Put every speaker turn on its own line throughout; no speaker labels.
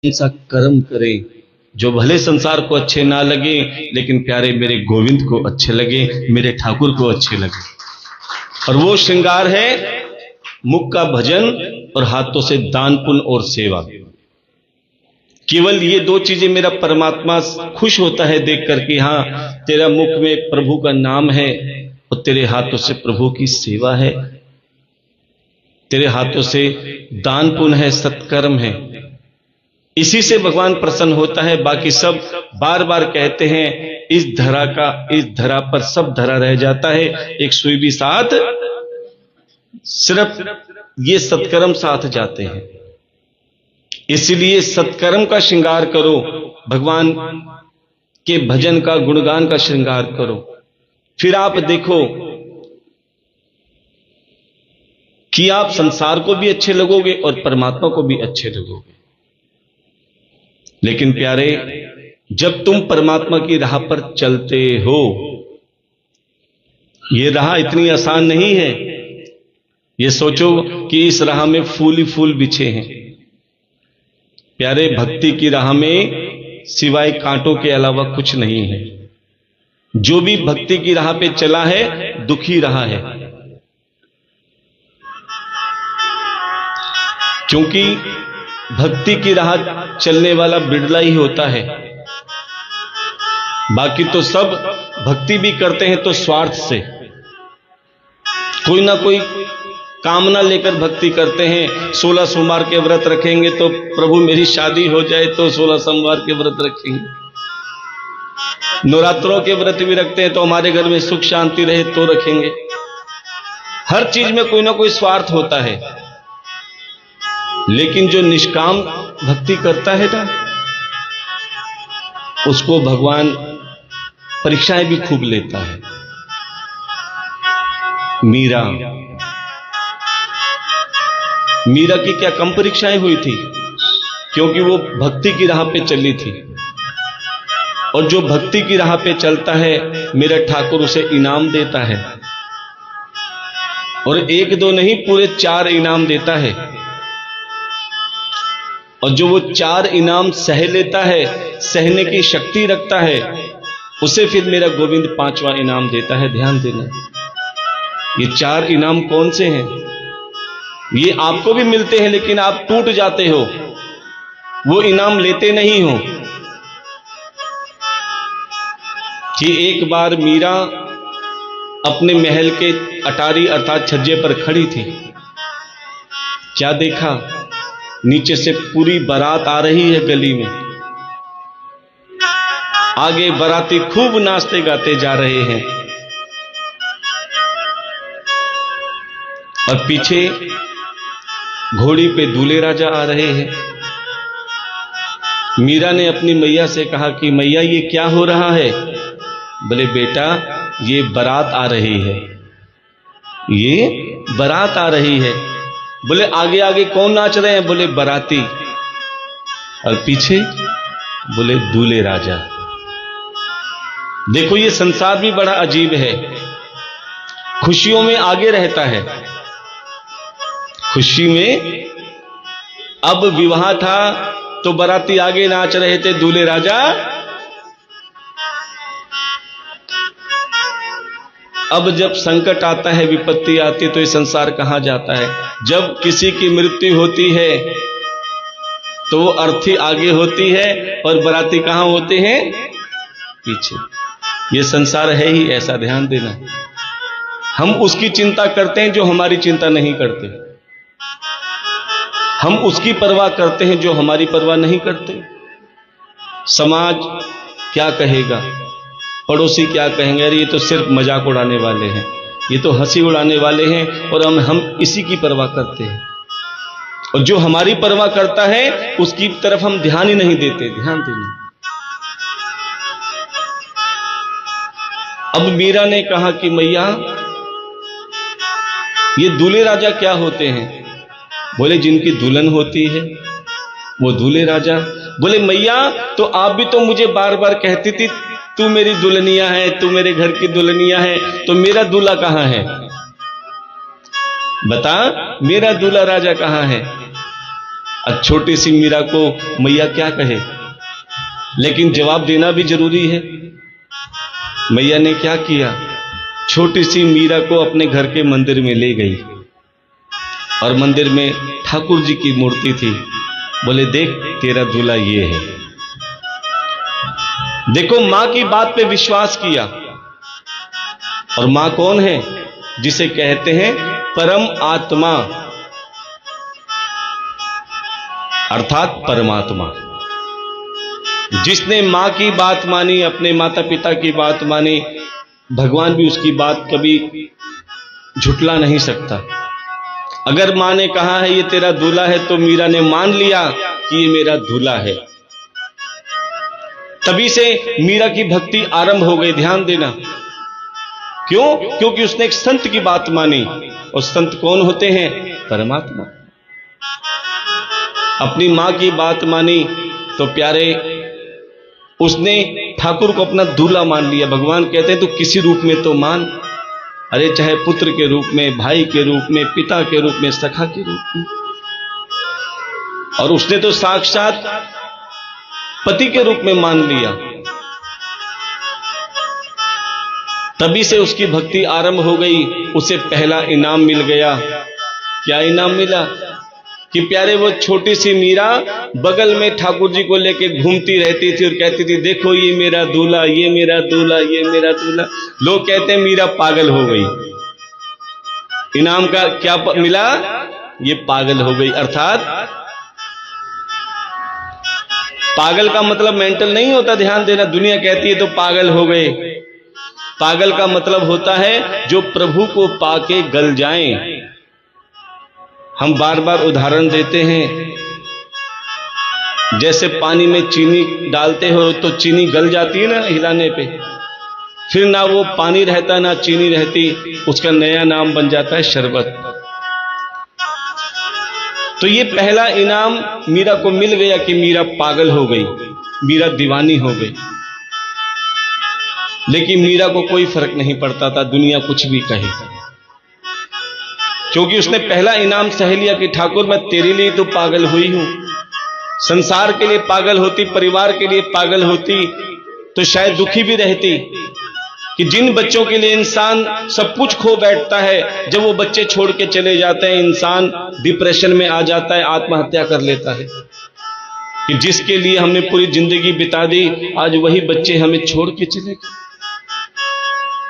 ऐसा कर्म करे जो भले संसार को अच्छे ना लगे, लेकिन प्यारे मेरे गोविंद को अच्छे लगे, मेरे ठाकुर को अच्छे लगे। और वो श्रृंगार है मुख का भजन और हाथों से दान पुण्य और सेवा। केवल ये दो चीजें मेरा परमात्मा खुश होता है देख करके, हाँ तेरा मुख में प्रभु का नाम है और तेरे हाथों से प्रभु की सेवा है, तेरे हाथों से दान पुण्य है, सत्कर्म है, इसी से भगवान प्रसन्न होता है। बाकी सब बार बार कहते हैं इस धरा पर सब धरा रह जाता है, एक सुई भी साथ, सिर्फ ये सत्कर्म साथ जाते हैं। इसलिए सत्कर्म का श्रृंगार करो, भगवान के भजन का गुणगान का श्रृंगार करो, फिर आप देखो कि आप संसार को भी अच्छे लगोगे और परमात्मा को भी अच्छे लगोगे। लेकिन प्यारे, जब तुम परमात्मा की राह पर चलते हो, यह राह इतनी आसान नहीं है। ये सोचो कि इस राह में फूल ही फूल बिछे हैं। प्यारे, भक्ति की राह में सिवाय कांटों के अलावा कुछ नहीं है। जो भी भक्ति की राह पे चला है दुखी रहा है, क्योंकि भक्ति की राह चलने वाला बिरला ही होता है। बाकी तो सब भक्ति भी करते हैं तो स्वार्थ से, कोई ना कोई कामना लेकर भक्ति करते हैं। 16 सोमवार के व्रत रखेंगे तो प्रभु मेरी शादी हो जाए, तो 16 सोमवार के व्रत रखेंगे। नवरात्रों के व्रत भी रखते हैं तो हमारे घर में सुख शांति रहे तो रखेंगे। हर चीज में कोई ना कोई स्वार्थ होता है। लेकिन जो निष्काम भक्ति करता है ना, उसको भगवान परीक्षाएं भी खूब लेता है। मीरा की क्या कम परीक्षाएं हुई थी, क्योंकि वो भक्ति की राह पे चली थी। और जो भक्ति की राह पे चलता है, मेरा ठाकुर उसे इनाम देता है, और एक दो नहीं पूरे 4 इनाम देता है। और जो वो 4 इनाम सह लेता है, सहने की शक्ति रखता है, उसे फिर मेरा गोविंद 5वां इनाम देता है। ध्यान देना, ये 4 इनाम कौन से हैं? ये आपको भी मिलते हैं, लेकिन आप टूट जाते हो, वो इनाम लेते नहीं हो। कि एक बार मीरा अपने महल के अटारी अर्थात छज्जे पर खड़ी थी। क्या देखा? नीचे से पूरी बारात आ रही है गली में। आगे बाराती खूब नाचते गाते जा रहे हैं, और पीछे घोड़ी पे दूल्हे राजा आ रहे हैं। मीरा ने अपनी मैया से कहा कि मैया ये क्या हो रहा है? बोले बेटा, ये बारात आ रही है, ये बारात आ रही है। बोले आगे आगे कौन नाच रहे हैं? बोले बाराती, और पीछे बोले दूल्हे राजा। देखो ये संसार भी बड़ा अजीब है, खुशियों में आगे रहता है। खुशी में अब विवाह था तो बाराती आगे नाच रहे थे, दूल्हे राजा अब जब संकट आता है, विपत्ति आती है, तो ये संसार कहां जाता है? जब किसी की मृत्यु होती है तो वो अर्थी आगे होती है और बाराती कहां होते हैं? पीछे। ये संसार है ही ऐसा, ध्यान देना। हम उसकी चिंता करते हैं जो हमारी चिंता नहीं करते। हम उसकी परवाह करते हैं जो हमारी परवाह नहीं करते। समाज क्या कहेगा, पड़ोसी क्या कहेंगे, अरे ये तो सिर्फ मजाक उड़ाने वाले हैं, ये तो हंसी उड़ाने वाले हैं, और हम इसी की परवाह करते हैं। और जो हमारी परवाह करता है उसकी तरफ हम ध्यान ही नहीं देते। ध्यान देना। अब मीरा ने कहा कि मैया, ये दूल्हे राजा क्या होते हैं? बोले जिनकी दुल्हन होती है वो दूल्हे राजा। बोले मैया, तो आप भी तो मुझे बार बार कहती थी तू मेरी दुल्हनिया है, तू मेरे घर की दुल्हनिया है, तो मेरा दूल्हा कहां है? बता, मेरा दूल्हा राजा कहां है? अब छोटी सी मीरा को मैया क्या कहे, लेकिन जवाब देना भी जरूरी है। मैया ने क्या किया, छोटी सी मीरा को अपने घर के मंदिर में ले गई और मंदिर में ठाकुर जी की मूर्ति थी। बोले देख तेरा दूल्हा ये है। देखो मां की बात पे विश्वास किया। और मां कौन है, जिसे कहते हैं परम आत्मा, अर्थात परमात्मा। जिसने मां की बात मानी, अपने माता पिता की बात मानी, भगवान भी उसकी बात कभी झुटला नहीं सकता। अगर मां ने कहा है ये तेरा दूल्हा है, तो मीरा ने मान लिया कि ये मेरा दूल्हा है। तभी से मीरा की भक्ति आरंभ हो गई। ध्यान देना, क्यों? क्योंकि उसने एक संत की बात मानी, और संत कौन होते हैं? परमात्मा। अपनी मां की बात मानी तो प्यारे उसने ठाकुर को अपना दूल्हा मान लिया। भगवान कहते हैं तू किसी रूप में तो मान, अरे चाहे पुत्र के रूप में, भाई के रूप में, पिता के रूप में, सखा के रूप में। और उसने तो साक्षात पति के रूप में मान लिया। तभी से उसकी भक्ति आरंभ हो गई। उसे पहला इनाम मिल गया। क्या इनाम मिला? कि प्यारे वो छोटी सी मीरा बगल में ठाकुर जी को लेके घूमती रहती थी और कहती थी देखो ये मेरा दूल्हा, ये मेरा दूल्हा, ये मेरा दूल्हा। लोग कहते हैं मीरा पागल हो गई। इनाम का क्या मिला? ये पागल हो गई। अर्थात पागल का मतलब मेंटल नहीं होता, ध्यान देना। दुनिया कहती है तो पागल हो गए। पागल का मतलब होता है जो प्रभु को पाके गल जाएं। हम बार बार उदाहरण देते हैं, जैसे पानी में चीनी डालते हो तो चीनी गल जाती है ना हिलाने पे, फिर ना वो पानी रहता ना चीनी रहती, उसका नया नाम बन जाता है शरबत। तो ये पहला इनाम मीरा को मिल गया कि मीरा पागल हो गई, मीरा दीवानी हो गई। लेकिन मीरा को कोई फर्क नहीं पड़ता था दुनिया कुछ भी कहे, क्योंकि उसने पहला इनाम सह लिया कि ठाकुर मैं तेरे लिए तो पागल हुई हूं। संसार के लिए पागल होती, परिवार के लिए पागल होती तो शायद दुखी भी रहती। कि जिन बच्चों के लिए इंसान सब कुछ खो बैठता है, जब वो बच्चे छोड़ के चले जाते हैं इंसान डिप्रेशन में आ जाता है, आत्महत्या कर लेता है। कि जिसके लिए हमने पूरी जिंदगी बिता दी, आज वही बच्चे हमें छोड़ के चले गए।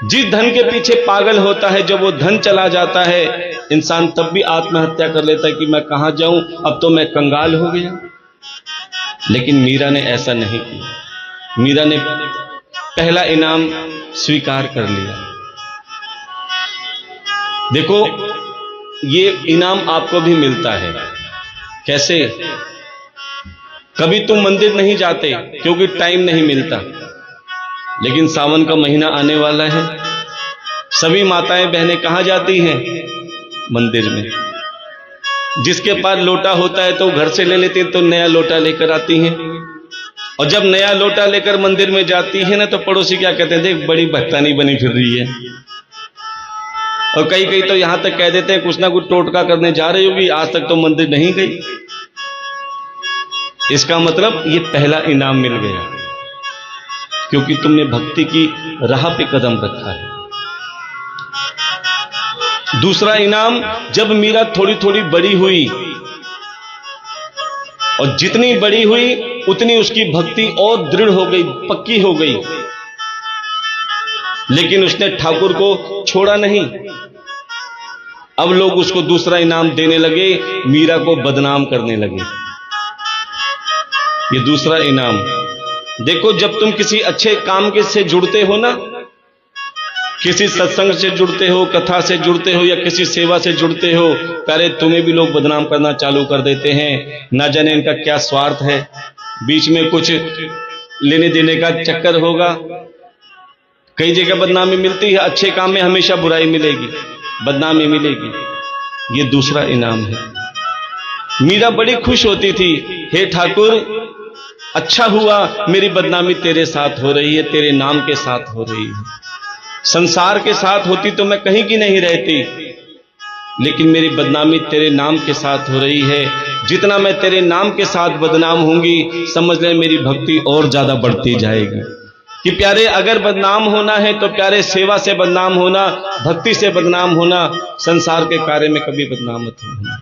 जिस धन के पीछे पागल होता है, जब वो धन चला जाता है इंसान तब भी आत्महत्या कर लेता है कि मैं कहां जाऊं, अब तो मैं कंगाल हो गया। लेकिन मीरा ने ऐसा नहीं किया। मीरा ने पहला इनाम स्वीकार कर लिया। देखो ये इनाम आपको भी मिलता है। कैसे? कभी तुम मंदिर नहीं जाते क्योंकि टाइम नहीं मिलता, लेकिन सावन का महीना आने वाला है, सभी माताएं बहनें कहां जाती हैं? मंदिर में। जिसके पास लोटा होता है तो घर से ले लेती हैं, तो नया लोटा लेकर आती हैं। और जब नया लोटा लेकर मंदिर में जाती है ना, तो पड़ोसी क्या कहते हैं, देख बड़ी भक्तानी बनी फिर रही है। और कई कई तो यहां तक कह देते हैं कुछ ना कुछ टोटका करने जा रही होगी, आज तक तो मंदिर नहीं गई। इसका मतलब ये पहला इनाम मिल गया, क्योंकि तुमने भक्ति की राह पे कदम रखा है। दूसरा इनाम, जब मीरा थोड़ी थोड़ी बड़ी हुई, और जितनी बड़ी हुई उतनी उसकी भक्ति और दृढ़ हो गई, पक्की हो गई। लेकिन उसने ठाकुर को छोड़ा नहीं। अब लोग उसको दूसरा इनाम देने लगे, मीरा को बदनाम करने लगे। ये दूसरा इनाम। देखो जब तुम किसी अच्छे काम के से जुड़ते हो ना, किसी सत्संग से जुड़ते हो, कथा से जुड़ते हो, या किसी सेवा से जुड़ते हो, पहले तुम्हें भी लोग बदनाम करना चालू कर देते हैं। ना जाने इनका क्या स्वार्थ है, बीच में कुछ लेने देने का चक्कर होगा। कई जगह बदनामी मिलती है, अच्छे काम में हमेशा बुराई मिलेगी, बदनामी मिलेगी। ये दूसरा इनाम है। मीरा बड़ी खुश होती थी, हे ठाकुर अच्छा हुआ मेरी बदनामी तेरे साथ हो रही है, तेरे नाम के साथ हो रही है। संसार के साथ होती तो मैं कहीं की नहीं रहती, लेकिन मेरी बदनामी तेरे नाम के साथ हो रही है। जितना मैं तेरे नाम के साथ बदनाम होंगी, समझ ले मेरी भक्ति और ज्यादा बढ़ती जाएगी। कि प्यारे अगर बदनाम होना है तो प्यारे सेवा से बदनाम होना, भक्ति से बदनाम होना, संसार के कार्य में कभी बदनाम मत होना।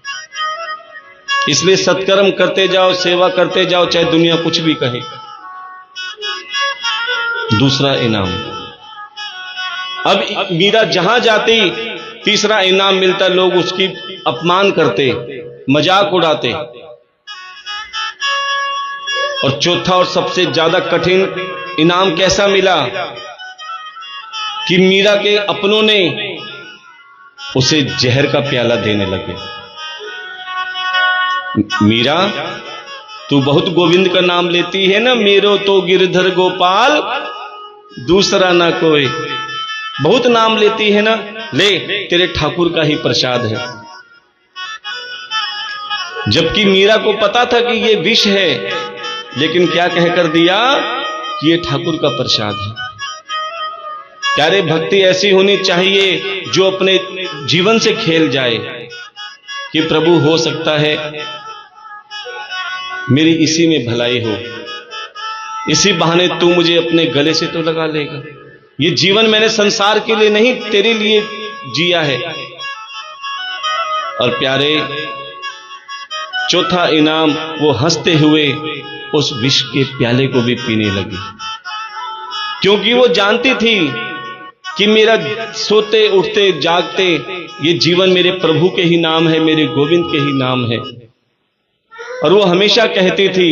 इसलिए सत्कर्म करते जाओ, सेवा करते जाओ, चाहे दुनिया कुछ भी कहे। दूसरा इनाम, अब मीरा जहां जाती तीसरा इनाम मिलता, लोग उसकी अपमान करते, मजाक उड़ाते। और चौथा और सबसे ज्यादा कठिन इनाम कैसा मिला कि मीरा के अपनों ने उसे जहर का प्याला देने लगे। मीरा तू बहुत गोविंद का नाम लेती है ना, मेरो तो गिरधर गोपाल दूसरा ना कोई, बहुत नाम लेती है ना, ले तेरे ठाकुर का ही प्रसाद है। जबकि मीरा को पता था कि ये विष है, लेकिन क्या कहकर दिया कि ये ठाकुर का प्रसाद है। प्यारे भक्ति ऐसी होनी चाहिए जो अपने जीवन से खेल जाए कि प्रभु हो सकता है मेरी इसी में भलाई हो, इसी बहाने तू मुझे अपने गले से तो लगा लेगा। ये जीवन मैंने संसार के लिए नहीं तेरे लिए जिया है। और प्यारे चौथा इनाम, वो हंसते हुए उस विष के प्याले को भी पीने लगी, क्योंकि वो जानती थी कि मेरा सोते उठते जागते ये जीवन मेरे प्रभु के ही नाम है, मेरे गोविंद के ही नाम है। और वो हमेशा कहती थी